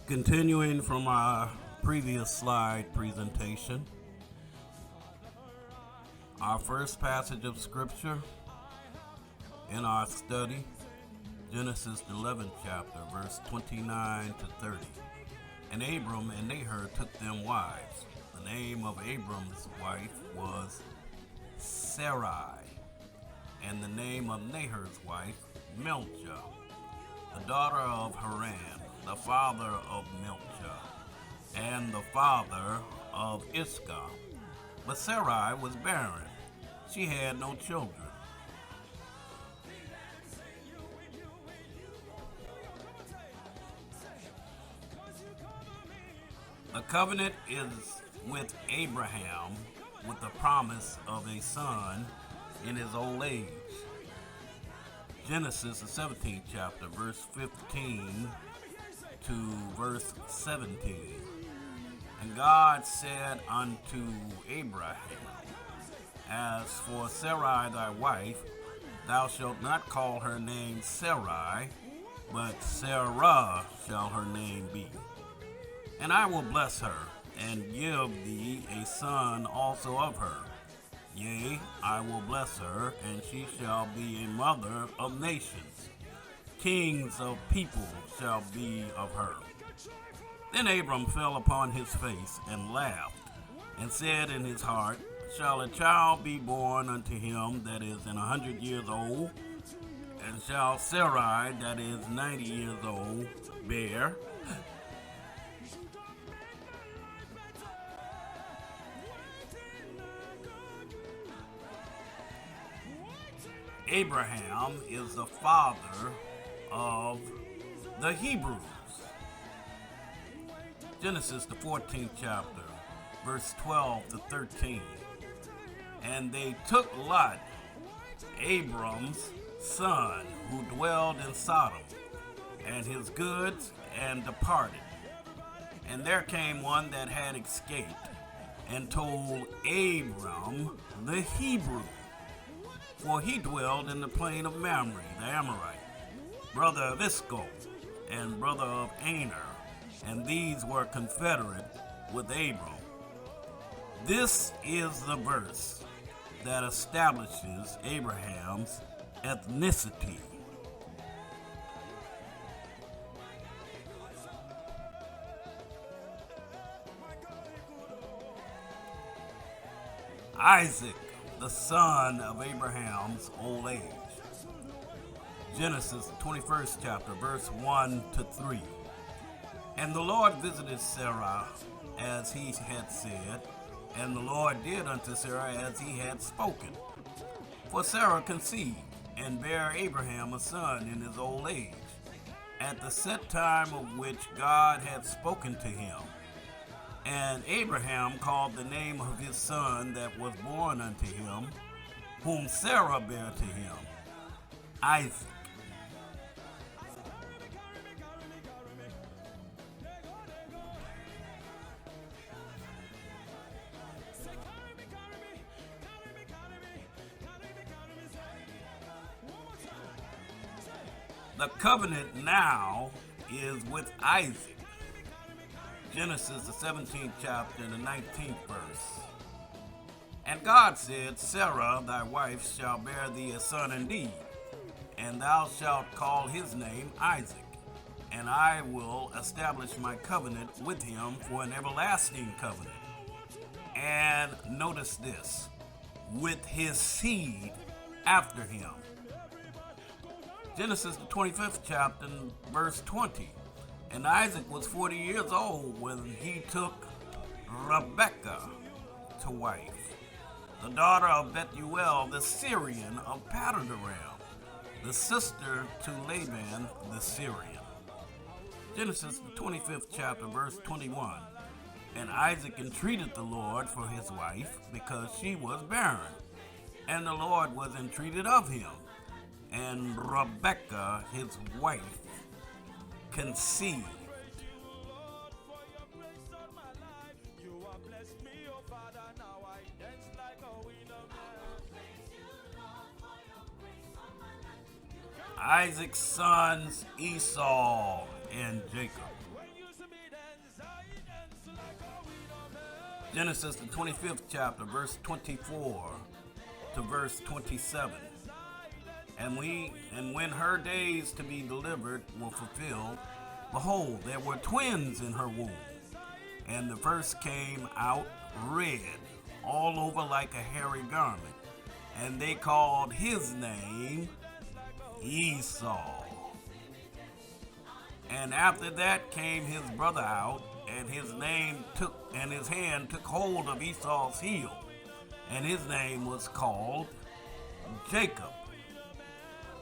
Continuing from our previous slide presentation, our first passage of scripture in our study, Genesis 11th chapter, verse 29 to 30. And Abram and Nahor took them wives. The name of Abram's wife was Sarai, and the name of Nahor's wife, Milcah, the daughter of Haran, the father of Milcah, and the father of Iscah. But Sarai was barren. She had no children. The covenant is with Abraham with the promise of a son in his old age. Genesis, the 17th chapter, verse 15 to verse 17. And God said unto Abraham, As for Sarai thy wife, thou shalt not call her name Sarai, but Sarah shall her name be. And I will bless her, and give thee a son also of her. Yea, I will bless her, and she shall be a mother of nations. Kings of people shall be of her. Then Abram fell upon his face and laughed, and said in his heart, Shall a child be born unto him that is 100 years old? And shall Sarai that is 90 years old bear? Abraham is the father of the Hebrews. Genesis, the 14th chapter, verse 12 to 13. And they took Lot, Abram's son, who dwelled in Sodom, and his goods, and departed. And there came one that had escaped, and told Abram the Hebrew, for he dwelled in the plain of Mamre, the Amorite, brother of Esau, and brother of Aner, and these were confederate with Abram. This is the verse that establishes Abraham's ethnicity. Isaac, the son of Abraham's old age. Genesis, the 21st chapter, verse 1 to 3. And the Lord visited Sarah as he had said, and the Lord did unto Sarah as he had spoken. For Sarah conceived, and bare Abraham a son in his old age, at the set time of which God had spoken to him. And Abraham called the name of his son that was born unto him, whom Sarah bare to him, Isaac. The covenant now is with Isaac. Genesis, the 17th chapter, and the 19th verse. And God said, Sarah, thy wife, shall bear thee a son indeed, and thou shalt call his name Isaac. And I will establish my covenant with him for an everlasting covenant. And notice this, with his seed after him. Genesis, the 25th chapter, verse 20. And Isaac was 40 years old when he took Rebekah to wife, the daughter of Bethuel, the Syrian of Padanaram, the sister to Laban the Syrian. Genesis, the 25th chapter, verse 21. And Isaac entreated the Lord for his wife, because she was barren, and the Lord was entreated of him. And Rebekah, his wife, conceived. Isaac's sons Esau and Jacob. Genesis, the 25th chapter, verse 24 to verse 27. And when her days to be delivered were fulfilled, behold, there were twins in her womb. And the first came out red, all over like a hairy garment. And they called his name Esau. And after that came his brother out, and his hand took hold of Esau's heel, and his name was called Jacob.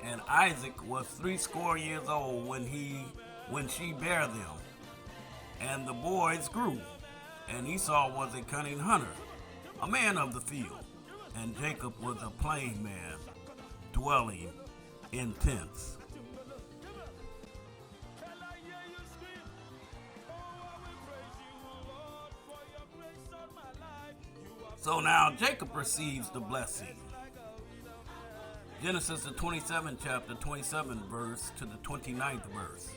And Isaac was 80 years old when she bare them. And the boys grew, and Esau was a cunning hunter, a man of the field, and Jacob was a plain man, dwelling in tents. So now Jacob receives the blessing. Genesis, the 27th chapter, 27th verse to the 29th verse.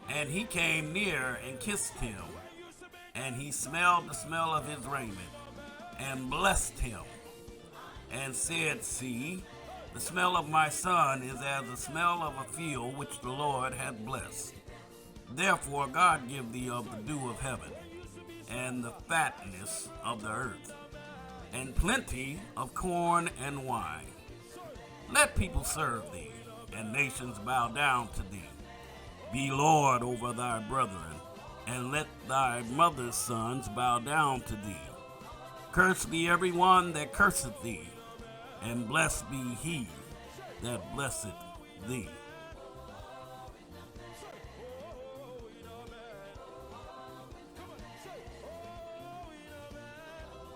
And he came near and kissed him, and he smelled the smell of his raiment, and blessed him, and said, See, the smell of my son is as the smell of a field which the Lord hath blessed. Therefore God give thee of the dew of heaven, and the fatness of the earth, and plenty of corn and wine. Let people serve thee, and nations bow down to thee. Be Lord over thy brethren, and let thy mother's sons bow down to thee. Curse thee every one that curseth thee, and blessed be he that blesseth thee.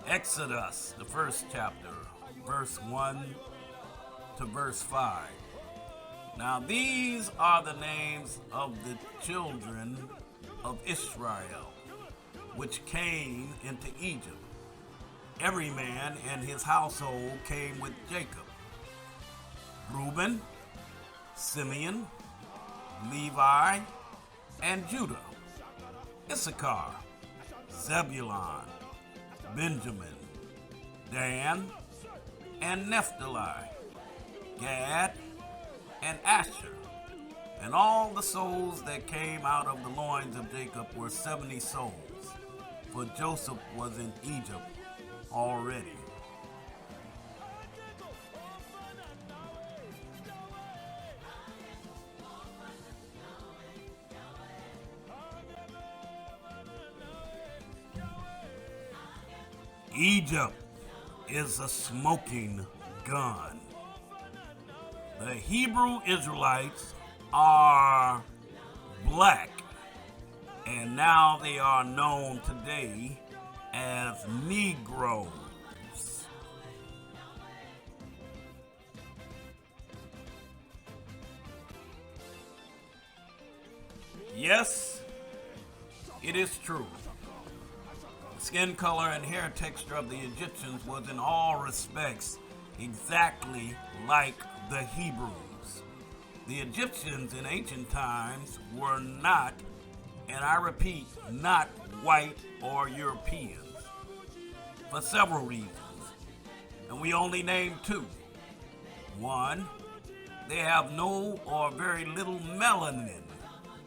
Exodus, the 1st chapter, verse 1 to verse 5. Now these are the names of the children of Israel, which came into Egypt. Every man and his household came with Jacob: Reuben, Simeon, Levi, and Judah, Issachar, Zebulun, Benjamin, Dan, and Naphtali, Gad, and Asher. And all the souls that came out of the loins of Jacob were 70 souls, for Joseph was in Egypt already. Egypt is a smoking gun. The Hebrew Israelites are black, and now they are known today as Negroes. Yes, it is true. The skin color and hair texture of the Egyptians was in all respects exactly like the Hebrews. The Egyptians in ancient times were not, and I repeat, not white or Europeans, for several reasons, and we only name two. One, they have no or very little melanin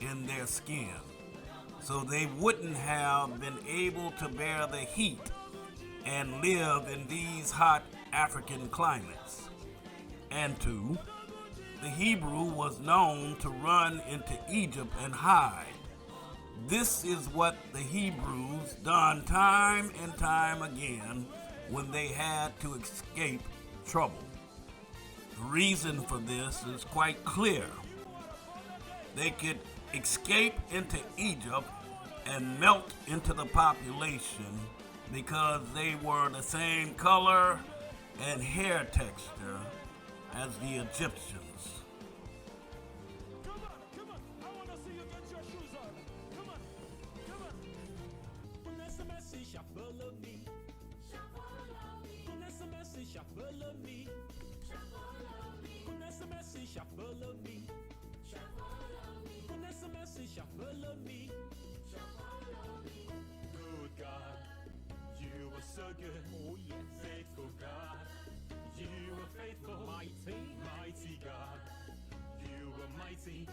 in their skin, so they wouldn't have been able to bear the heat and live in these hot African climates. And two, the Hebrew was known to run into Egypt and hide. This is what the Hebrews done time and time again when they had to escape trouble. The reason for this is quite clear. They could escape into Egypt and melt into the population because they were the same color and hair texture as the Egyptians. Good God, good. Oh yes. Faithful God. You are faithful. Mighty. Mighty God. You are mighty.